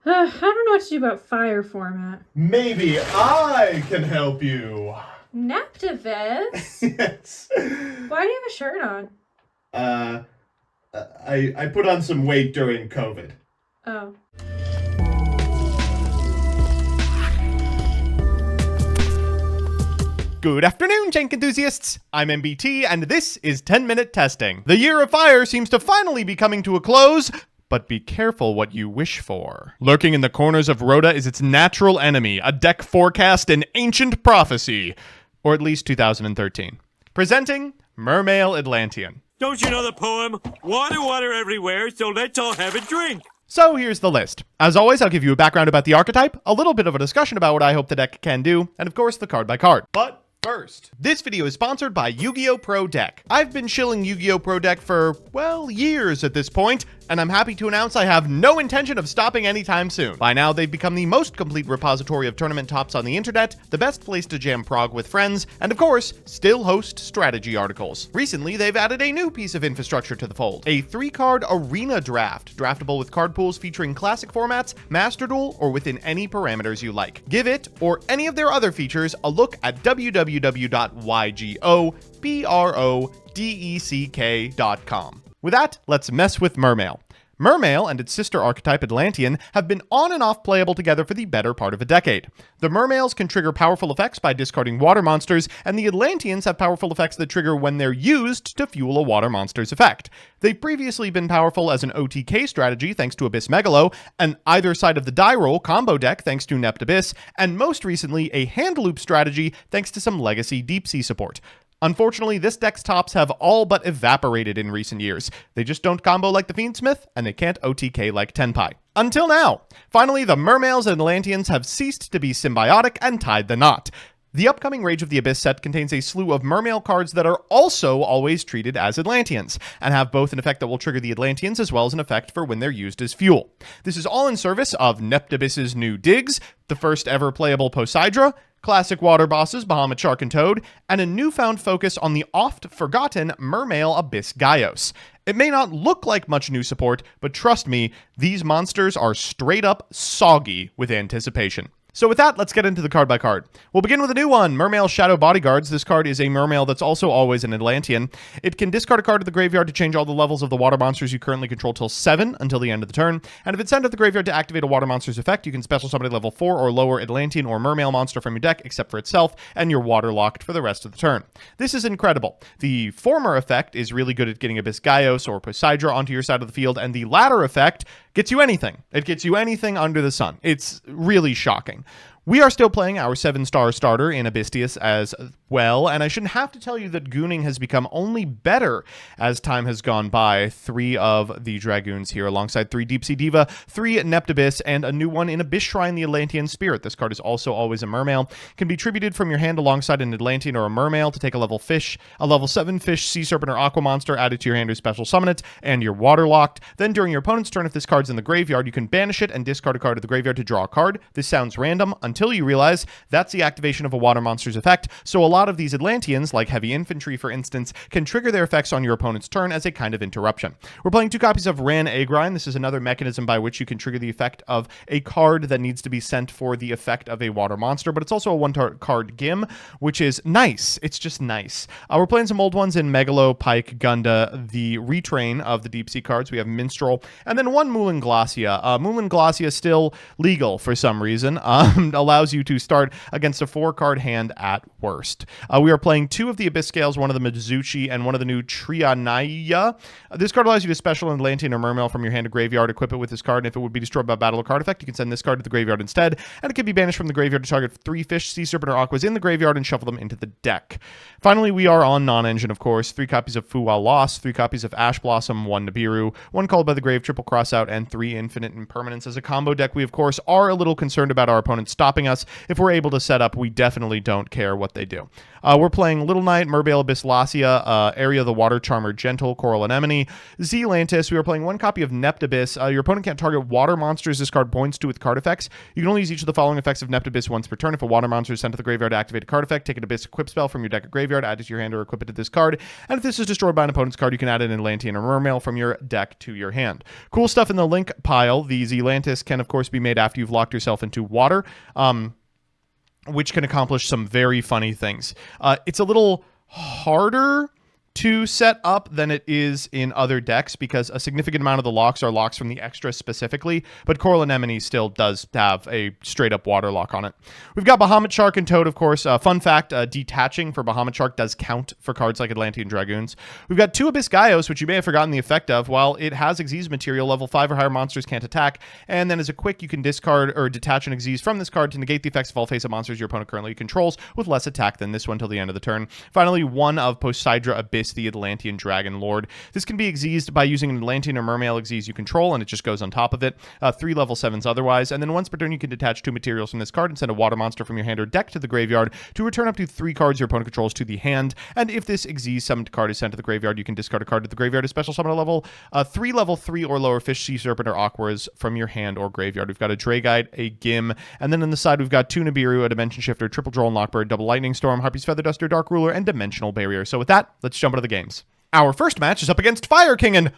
I don't know what to do about fire format. Maybe I can help you. NEPTABYSS? Yes. Why do you have a shirt on? I put on some weight during COVID. Oh. Good afternoon, jank enthusiasts! I'm MBT, and this is 10-Minute Testing. The Year of Fire seems to finally be coming to a close, but be careful what you wish for. Lurking in the corners of Rota is its natural enemy, a deck forecast in ancient prophecy. Or at least 2013. Presenting MERMAIL ATLANTEAN. Don't you know the poem? Water, water everywhere, so let's all have a drink. So here's the list. As always, I'll give you a background about the archetype, a little bit of a discussion about what I hope the deck can do, and of course the card by card. But first, this video is sponsored by Yu-Gi-Oh! Pro Deck. I've been shilling Yu-Gi-Oh! Pro Deck for, well, years at this point, and I'm happy to announce I have no intention of stopping anytime soon. By now, they've become the most complete repository of tournament tops on the internet, the best place to jam prog with friends, and of course, still host strategy articles. Recently, they've added a new piece of infrastructure to the fold, a 3-card arena draft, draftable with card pools featuring classic formats, Master Duel, or within any parameters you like. Give it, or any of their other features, a look at www.ygoprodeck.com. With that, let's mess with Mermail. Mermail and its sister archetype Atlantean have been on and off playable together for the better part of a decade. The Mermails can trigger powerful effects by discarding water monsters, and the Atlanteans have powerful effects that trigger when they're used to fuel a water monster's effect. They've previously been powerful as an OTK strategy thanks to Abyss Megalo, an either side of the die roll combo deck thanks to NEPTABYSS, and most recently a hand loop strategy thanks to some legacy deep sea support. Unfortunately, this deck's tops have all but evaporated in recent years. They just don't combo like the Fiendsmith, and they can't OTK like Tenpai. Until now. Finally, the Mermails and Atlanteans have ceased to be symbiotic and tied the knot. The upcoming Rage of the Abyss set contains a slew of Mermail cards that are also always treated as Atlanteans, and have both an effect that will trigger the Atlanteans as well as an effect for when they're used as fuel. This is all in service of NEPTABYSS's new digs, the first ever playable Post-ROTA, classic water bosses Bahamut Shark and Toad, and a newfound focus on the oft-forgotten Mermail Abyss Gaios. It may not look like much new support, but trust me, these monsters are straight up soggy with anticipation. So with that, let's get into the card by card. We'll begin with a new one, Mermail Shadow Bodyguards. This card is a Mermail that's also always an Atlantean. It can discard a card to the graveyard to change all the levels of the water monsters you currently control till 7 until the end of the turn. And if it's sent to the graveyard to activate a water monster's effect, you can special summon a level 4 or lower Atlantean or Mermail monster from your deck except for itself, and you're water locked for the rest of the turn. This is incredible. The former effect is really good at getting Abyss Gaios or Poseidra onto your side of the field, and the latter effect gets you anything. It gets you anything under the sun. It's really shocking. We are still playing our 7-star starter in Abysstius as well, and I shouldn't have to tell you that gooning has become only better as time has gone by. 3 of the Dragoons here, alongside 3 Deep Sea Diva, 3 NEPTABYSS, and a new one in Abyss Shrine, the Atlantean Spirit. This card is also always a Mermail. Can be tributed from your hand alongside an Atlantean or a Mermail to take a level 7 fish, sea serpent, or aqua monster added to your hand to special summon it, and you're water locked. Then during your opponent's turn, if this card's in the graveyard, you can banish it and discard a card to the graveyard to draw a card. This sounds random until you realize that's the activation of a water monster's effect, so a lot of these Atlanteans, like heavy infantry for instance, can trigger their effects on your opponent's turn as a kind of interruption. We're playing 2 copies of Ran Agrine. This is another mechanism by which you can trigger the effect of a card that needs to be sent for the effect of a water monster, but it's also a 1-card Gim, which is nice. It's just nice. We're playing some old ones in Megalo, Pike, Gunda, the retrain of the Deep Sea cards. We have Minstrel, and then 1 Moulin Glacia. Moulin Glacia is still legal for some reason. Allows you to start against a 4-card hand at worst. We are playing 2 of the Abyss Scales, 1 of the Mizuchi, and 1 of the new Trianaya. This card allows you to special an Atlantean or Mermail from your hand to graveyard, equip it with this card, and if it would be destroyed by battle or card effect, you can send this card to the graveyard instead, and it can be banished from the graveyard to target 3 fish, sea serpent, or aquas in the graveyard and shuffle them into the deck. Finally, we are on non-engine, of course. 3 copies of Fuwa Loss, 3 copies of Ash Blossom, 1 Nibiru, 1 Called by the Grave, triple cross out, and 3 Infinite Impermanence. As a combo deck, we of course are a little concerned about our opponent's stop stopping us. If we're able to set up, we definitely don't care what they do. We're playing Little Knight, Mermail Abyss Lassia, Area of the Water Charmer Gentle, Coral Anemone, Zealantis. We are playing one copy of NEPTABYSS. Your opponent can't target water monsters this card points to with card effects. You can only use each of the following effects of NEPTABYSS once per turn. If a water monster is sent to the graveyard to activate a card effect, take an Abyss equip spell from your deck or graveyard, add it to your hand or equip it to this card. And if this is destroyed by an opponent's card, you can add an Atlantean or Mermail from your deck to your hand. Cool stuff in the link pile. The Zealantis can, of course, be made after you've locked yourself into water, which can accomplish some very funny things. It's a little harder to set up than it is in other decks because a significant amount of the locks are locks from the extra specifically, but Coral Anemone still does have a straight up water lock on it. We've got Bahamut Shark and Toad, of course. Fun fact, detaching for Bahamut Shark does count for cards like Atlantean Dragoons. We've got 2 Abyss Gaios, which you may have forgotten the effect of. While it has Xyz material, level 5 or higher monsters can't attack, and then as a quick, you can discard or detach an Xyz from this card to negate the effects of all face-up monsters your opponent currently controls with less attack than this one till the end of the turn. Finally, 1 of Post-ROTA Abyss, the Atlantean Dragon Lord. This can be Xyzed by using an Atlantean or Mermail Xyz you control, and it just goes on top of it. 3 level 7s otherwise, and then once per turn you can detach 2 materials from this card and send a water monster from your hand or deck to the graveyard to return up to 3 cards your opponent controls to the hand, and if this Xyz summoned card is sent to the graveyard, you can discard a card to the graveyard to special summon a level 3 or lower fish, sea serpent, or aquas from your hand or graveyard. We've got a Dragonite, a Gim, and then on the side we've got 2 Nibiru, a Dimension Shifter, Triple Droll and Lockbird, Double Lightning Storm, Harpy's Feather Duster, Dark Ruler, and Dimensional Barrier. So with that, let's jump into the games. Our first match is up against Fire King, and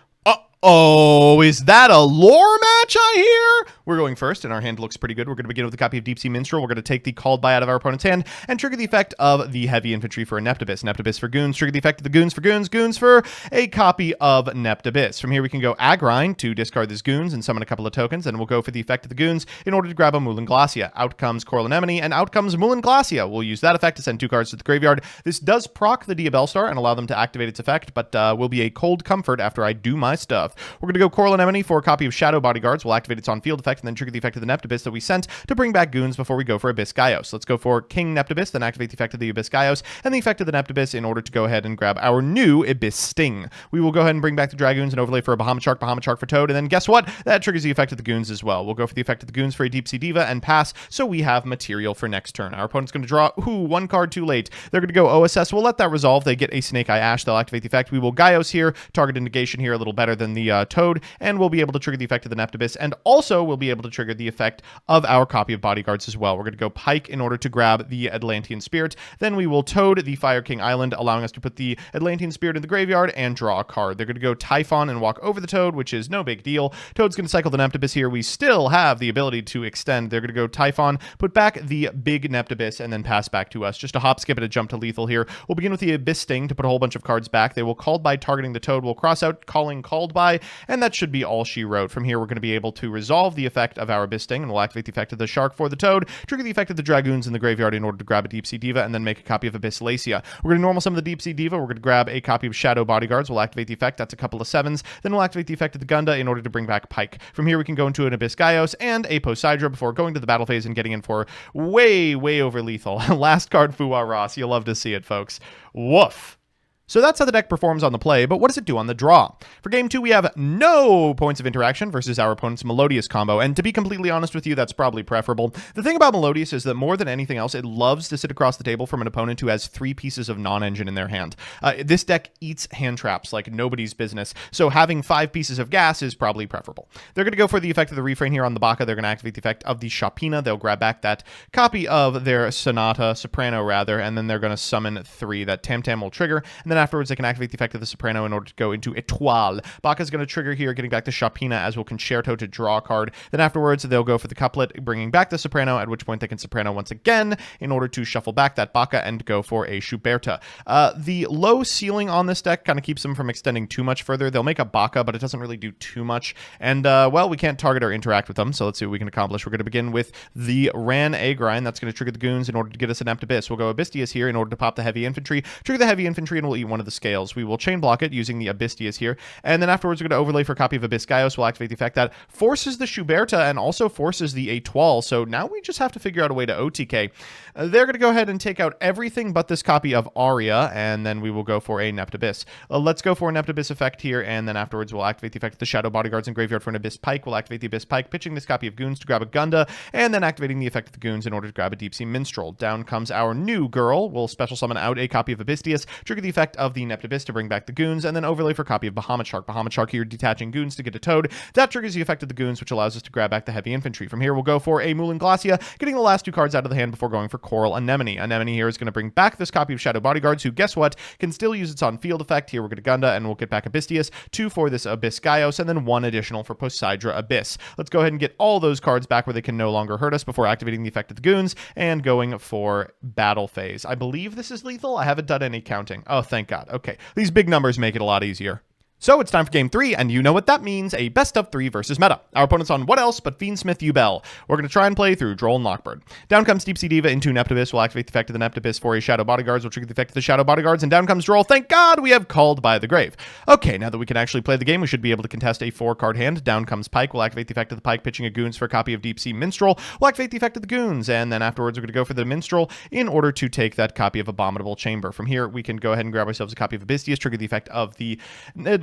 oh, is that a lore match I hear? We're going first, and our hand looks pretty good. We're going to begin with a copy of Deep Sea Minstrel. We're going to take the Called By out of our opponent's hand and trigger the effect of the Heavy Infantry for a NEPTABYSS. NEPTABYSS for Goons. Trigger the effect of the Goons for Goons. Goons for a copy of NEPTABYSS. From here, we can go Agrine to discard this Goons and summon a couple of tokens, and we'll go for the effect of the Goons in order to grab a Moulin Glacia. Out comes Coral Anemone, and out comes Moulin Glacia. We'll use that effect to send 2 cards to the graveyard. This does proc the Diabellstar and allow them to activate its effect, but will be a cold comfort after I do my stuff. We're going to go Coral Anemone for a copy of Shadow Bodyguards. We'll activate its on-field effect and then trigger the effect of the NEPTABYSS that we sent to bring back Goons before we go for Abyss Gaios. Let's go for King NEPTABYSS, then activate the effect of the Abyss Gaios and the effect of the NEPTABYSS in order to go ahead and grab our new Abyss Sting. We will go ahead and bring back the Dragoons and overlay for a Bahamut Shark for Toad, and then guess what? That triggers the effect of the Goons as well. We'll go for the effect of the Goons for a Deep Sea Diva and pass, so we have material for next turn. Our opponent's going to draw, 1 card too late. They're going to go OSS. We'll let that resolve. They get a Snake Eye Ash. They'll activate the effect. We will Gaios here, target a negation here a little better than the Toad, and we'll be able to trigger the effect of the NEPTABYSS, and also we'll be able to trigger the effect of our copy of Bodyguards as well. We're going to go Pike in order to grab the Atlantean Spirit. Then we will Toad the Fire King Island, allowing us to put the Atlantean Spirit in the graveyard and draw a card. They're going to go Typhon and walk over the Toad, which is no big deal. Toad's going to cycle the NEPTABYSS here. We still have the ability to extend. They're going to go Typhon, put back the big NEPTABYSS, and then pass back to us. Just a hop, skip, and a jump to lethal here. We'll begin with the Abyss Sting to put a whole bunch of cards back. They will Called By targeting the Toad. We'll cross out calling Called By, and that should be all she wrote. From here, we're going to be able to resolve the effect of our Abyss Sting, and we'll activate the effect of the Shark for the Toad, trigger the effect of the Dragoons in the graveyard in order to grab a Deep Sea Diva, and then make a copy of Abyss Lacia. We're going to normal summon the Deep Sea Diva. We're going to grab a copy of Shadow Bodyguards. We'll activate the effect. That's a couple of 7s. Then we'll activate the effect of the Gunda in order to bring back Pike. From here, we can go into an Abyss Gaios and a Poseidra before going to the battle phase and getting in for way over lethal. Last card, Fuwa Ross. You'll love to see it, folks. Woof. So that's how the deck performs on the play, but what does it do on the draw? For game 2, we have no points of interaction versus our opponent's Melodious combo, and to be completely honest with you, that's probably preferable. The thing about Melodious is that more than anything else, it loves to sit across the table from an opponent who has 3 pieces of non-engine in their hand. This deck eats hand traps like nobody's business, so having 5 pieces of gas is probably preferable. They're going to go for the effect of the refrain here on the Baka. They're going to activate the effect of the Shapina. They'll grab back that copy of their Soprano rather, and then they're going to summon 3. That Tam Tam will trigger, and then afterwards they can activate the effect of the Soprano in order to go into Etoile. Baka's going to trigger here, getting back the Shapina, as will Concerto to draw a card. Then afterwards, they'll go for the Couplet, bringing back the Soprano, at which point they can Soprano once again in order to shuffle back that Baka and go for a Schuberta. The low ceiling on this deck kind of keeps them from extending too much further. They'll make a Baka, but it doesn't really do too much. And, well, we can't target or interact with them, so let's see what we can accomplish. We're going to begin with the Ran Agrine. That's going to trigger the Goons in order to get us an NEPTABYSS. We'll go Abystius here in order to pop the Heavy Infantry, trigger the Heavy Infantry, and we'll eat one of the scales. We will chain block it using the Abystius here, and then afterwards we're going to overlay for a copy of Abyss Gaios. We'll activate the effect that forces the Schuberta and also forces the Etoile, so now we just have to figure out a way to OTK. They're going to go ahead and take out everything but this copy of Aria, and then we will go for a NEPTABYSS. Let's go for a NEPTABYSS effect here, and then afterwards we'll activate the effect of the Shadow Bodyguards in Graveyard for an Abyss Pike. We'll activate the Abyss Pike, pitching this copy of Goons to grab a Gunda, and then activating the effect of the Goons in order to grab a Deep Sea Minstrel. Down comes our new girl. We'll special summon out a copy of Abystius, trigger the effect of the NEPTABYSS to bring back the Goons, and then overlay for a copy of Bahamut Shark. Bahamut Shark here detaching Goons to get a Toad. That triggers the effect of the Goons, which allows us to grab back the Heavy Infantry. From here, we'll go for a Mulan Glacia, getting the last 2 cards out of the hand before going for Coral Anemone. Anemone here is going to bring back this copy of Shadow Bodyguards, who, guess what, can still use its on-field effect. Here we're going to Gunda, and we'll get back Abystius, 2 for this Abyss Gaios, and then 1 additional for Poseidra Abyss. Let's go ahead and get all those cards back where they can no longer hurt us before activating the effect of the Goons and going for Battle Phase. I believe this is lethal. I haven't done any counting. Oh, thank God. Okay. These big numbers make it a lot easier. So it's time for game 3, and you know what that means, a best of 3 versus meta. Our opponent's on what else but Fiendsmith Ubel. We're going to try and play through Droll and Lockbird. Down comes Deep Sea Diva into NEPTABYSS. We'll activate the effect of the NEPTABYSS for a Shadow Bodyguards. We'll trigger the effect of the Shadow Bodyguards, and down comes Droll. Thank God we have Called by the Grave. Okay, now that we can actually play the game, we should be able to contest a 4-card hand. Down comes Pike. We'll activate the effect of the Pike, pitching a Goons for a copy of Deep Sea Minstrel. We'll activate the effect of the Goons, and then afterwards we're going to go for the Minstrel in order to take that copy of Abominable Chamber. From here, we can go ahead and grab ourselves a copy of Abystius, trigger the effect of the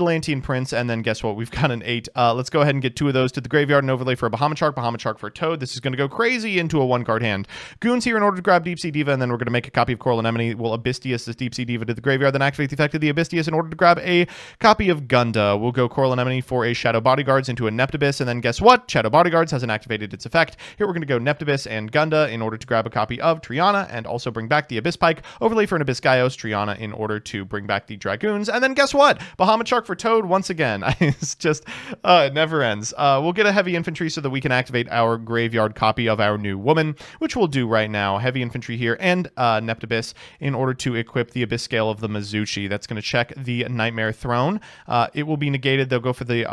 Atlantean Prince, and then guess what? We've got an 8. Let's go ahead and get 2 of those to the graveyard and overlay for a Bahamut Shark for a Toad. This is going to go crazy into a 1-card hand. Goons here in order to grab Deep Sea Diva, and then we're going to make a copy of Coral Anemone. We'll Abystius this Deep Sea Diva to the graveyard, then activate the effect of the Abystius in order to grab a copy of Gunda. We'll go Coral Anemone for a Shadow Bodyguards into a NEPTABYSS, and then guess what? Shadow Bodyguards hasn't activated its effect. Here we're going to go NEPTABYSS and Gunda in order to grab a copy of Triana, and also bring back the Abyss Pike, overlay for an Abyss Gaios, Triana in order to bring back the Dragoons, and then guess what? Bahamut Shark for Toad once again. It's just... it never ends. We'll get a Heavy Infantry so that we can activate our graveyard copy of our new woman, which we'll do right now. Heavy Infantry here and NEPTABYSS in order to equip the Abyss Scale of the Mizuchi. That's going to check the Nightmare Throne. It will be negated. They'll go for the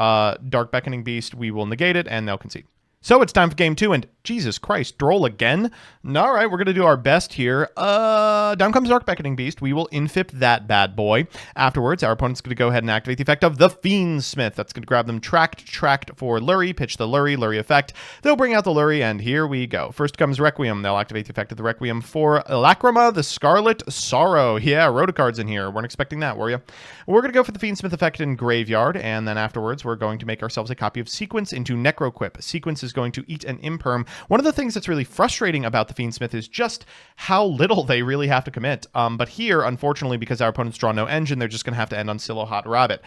Dark Beckoning Beast. We will negate it, and they'll concede. So it's time for game 2, and Jesus Christ, Droll again? All right, we're going to do our best here. Down comes Dark Beckoning Beast. We will infip that bad boy. Afterwards, our opponent's going to go ahead and activate the effect of the Fiendsmith. That's going to grab them tracked for Lurie, pitch the Lurie effect. They'll bring out the Lurie, and here we go. First comes Requiem. They'll activate the effect of the Requiem for Lacrima, the Scarlet Sorrow. Yeah, Rota cards in here. Weren't expecting that, were you? We're going to go for the Fiendsmith effect in Graveyard, and then afterwards, we're going to make ourselves a copy of Sequence into Necroquip. Sequence is going to eat an Imperm. One of the things that's really frustrating about the Fiendsmith is just how little they really have to commit. But here, unfortunately, because our opponents draw no engine, they're just going to have to end on Silo Hot Rabbit.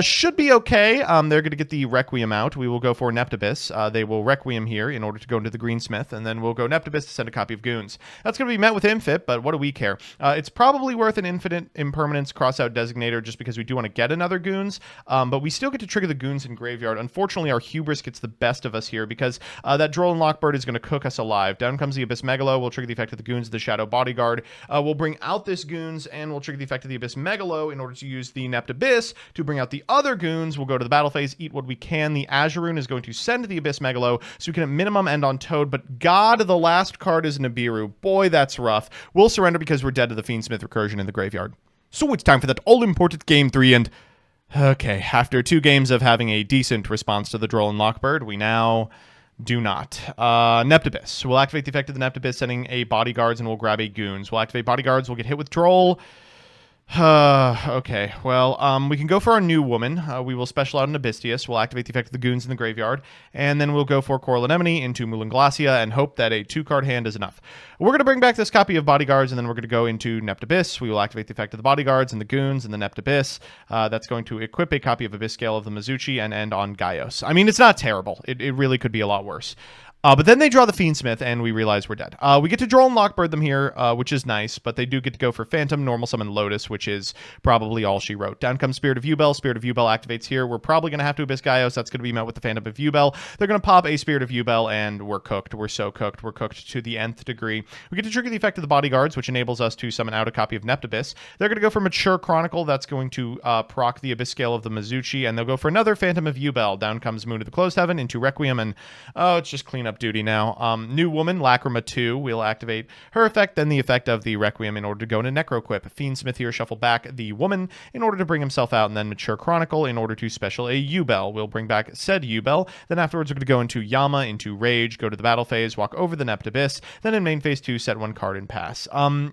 Should be okay. They're going to get the Requiem out. We will go for NEPTABYSS. They will Requiem here in order to go into the Greensmith, and then we'll go NEPTABYSS to send a copy of Goons. That's going to be met with Infip, but what do we care? It's probably worth an Infinite Impermanence Crossout Designator just because we do want to get another Goons, but we still get to trigger the Goons in Graveyard. Unfortunately, our hubris gets the best of us here because that Droll and Lockbird is going to cook us alive. Down comes the Abyss Megalo. We'll trigger the effect of the Goons, the Shadow Bodyguard. We'll bring out this Goons, and we'll trigger the effect of the Abyss Megalo in order to use the NEPTABYSS to bring out the other Goons. We'll go to the battle phase, eat what we can. The Azuroon is going to send the Abyss Megalo, so we can at minimum end on Toad, but God, the last card is Nibiru. Boy, that's rough. We'll surrender because we're dead to the Fiendsmith Recursion in the graveyard. So it's time for that all-important game 3, and... okay, after 2 games of having a decent response to the Droll and Lockbird, we now... do not. NEPTABYSS. We'll activate the effect of the NEPTABYSS, sending a Bodyguards, and we'll grab a Goons. We'll activate Bodyguards, we'll get hit with Droll. Okay, well, we can go for our new woman. We will special out an Abystius. We'll activate the effect of the Goons in the graveyard, and then we'll go for Coral Anemone into Mulan Glacia and hope that a 2-card hand is enough. We're going to bring back this copy of Bodyguards, and then we're going to go into NEPTABYSS. We will activate the effect of the Bodyguards and the Goons and the NEPTABYSS. That's going to equip a copy of Abyss Scale of the Mizuchi and end on Gaios. I mean, it's not terrible. It really could be a lot worse. But then they draw the Fiendsmith, and we realize we're dead. We get to Droll and Lockbird them here, which is nice, but they do get to go for Phantom, Normal Summon Lotus, which is probably all she wrote. Down comes Spirit of Ubel. Spirit of Ubel activates here. We're probably going to have to Abyss Gaios. That's going to be met with the Phantom of Ubel. They're going to pop a Spirit of Ubel, and we're cooked. We're so cooked. We're cooked to the nth degree. We get to trigger the effect of the Bodyguards, which enables us to summon out a copy of NEPTABYSS. They're going to go for Mature Chronicle. That's going to proc the Abyss Scale of the Mizuchi, and they'll go for another Phantom of Ubel. Down comes Moon of the Closed Heaven into Requiem, and it's just clean up up duty now. New Woman, Lacrima 2, we'll activate her effect, then the effect of the Requiem in order to go into Necroquip. Fiendsmith here, shuffle back the Woman in order to bring himself out, and then Mature Chronicle in order to special a U-Bell. We'll bring back said U-Bell, then afterwards we're going to go into Yama, into Rage, go to the battle phase, walk over the NEPTABYSS, then in main phase 2, set 1 card and pass.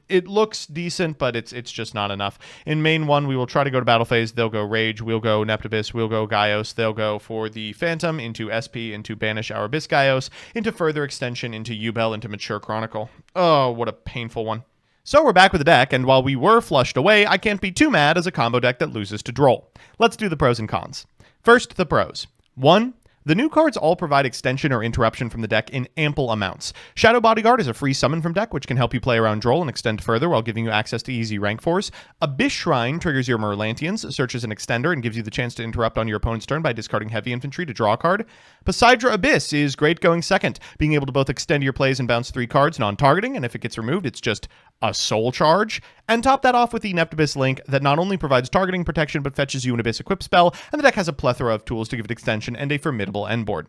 It looks decent, but it's just not enough. In main 1, we will try to go to battle phase, they'll go Rage, we'll go NEPTABYSS, we'll go Gaios, they'll go for the Phantom, into SP, into Banish our Abyss Gaios, into further extension, into U-Bell, into Mature Chronicle. Oh, what a painful one. So we're back with the deck, and while we were flushed away, I can't be too mad as a combo deck that loses to Droll. Let's do the pros and cons. First, the pros. 1. The new cards all provide extension or interruption from the deck in ample amounts. Shadow Bodyguard is a free summon from deck, which can help you play around Droll and extend further while giving you access to easy rank 4s. Abyss Shrine triggers your MERMAIL Atlanteans, searches an extender, and gives you the chance to interrupt on your opponent's turn by discarding heavy infantry to draw a card. Poseidra Abyss is great going second, being able to both extend your plays and bounce 3 cards non-targeting, and if it gets removed, it's just a soul charge. And top that off with the NEPTABYSS Link that not only provides targeting protection, but fetches you an Abyss Equip spell, and the deck has a plethora of tools to give it extension and a formidable end board.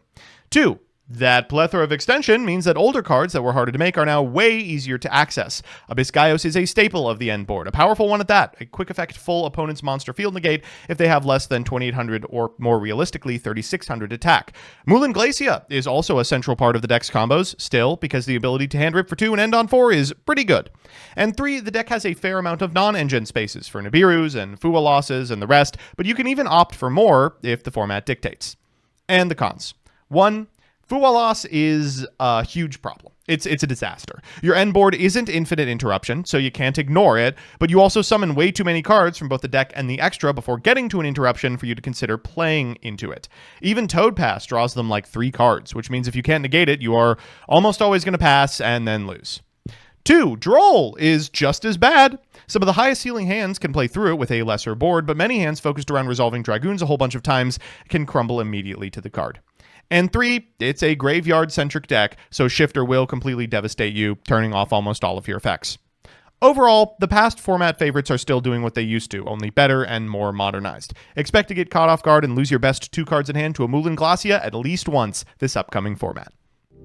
2. That plethora of extension means that older cards that were harder to make are now way easier to access. Abyss Gaios is a staple of the end board, a powerful one at that, a quick effect full opponent's monster field negate if they have less than 2800 or more realistically 3600 attack. Mulan Glacia is also a central part of the deck's combos, still, because the ability to hand rip for 2 and end on 4 is pretty good. And 3, the deck has a fair amount of non-engine spaces for Nibirus and Fua losses and the rest, but you can even opt for more if the format dictates. And the cons. 1. Fua loss is a huge problem. It's a disaster. Your end board isn't infinite interruption, so you can't ignore it, but you also summon way too many cards from both the deck and the extra before getting to an interruption for you to consider playing into it. Even Toad Pass draws them like 3 cards, which means if you can't negate it, you are almost always going to pass and then lose. 2. Droll is just as bad. Some of the highest ceiling hands can play through it with a lesser board, but many hands focused around resolving Dragoons a whole bunch of times can crumble immediately to the card. And 3, it's a graveyard-centric deck, so Shifter will completely devastate you, turning off almost all of your effects. Overall, the past format favorites are still doing what they used to, only better and more modernized. Expect to get caught off guard and lose your best 2 cards in hand to a Mulan Glacia at least once this upcoming format.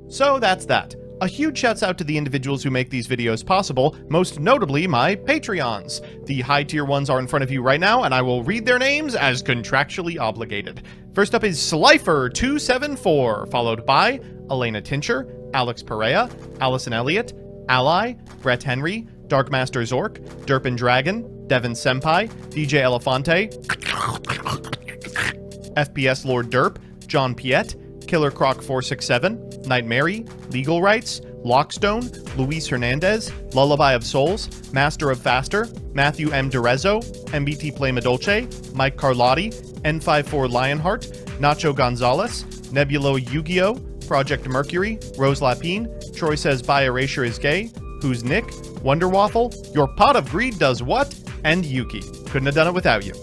So that's that. A huge shouts out to the individuals who make these videos possible, most notably my Patreons. The high tier ones are in front of you right now, and I will read their names as contractually obligated. First up is Slifer274, followed by Elena Tincher, Alex Perea, Allison Elliott, Ally, Brett Henry, Darkmaster Zork, Derpin Dragon, Devin Senpai, DJ Elefante, FPS Lord Derp, John Piet, Killer Croc 467, Night Mary, Legal Rights, Lockstone, Luis Hernandez, Lullaby of Souls, Master of Faster, Matthew M. Derezzo, MBT Play Madolce, Mike Carlotti, N54 Lionheart, Nacho Gonzalez, Nebulo Yu-Gi-Oh!, Project Mercury, Rose Lapine, Troy Says By Erasure is Gay, Who's Nick, Wonder Waffle, Your Pot of Greed Does What, and Yuki. Couldn't have done it without you.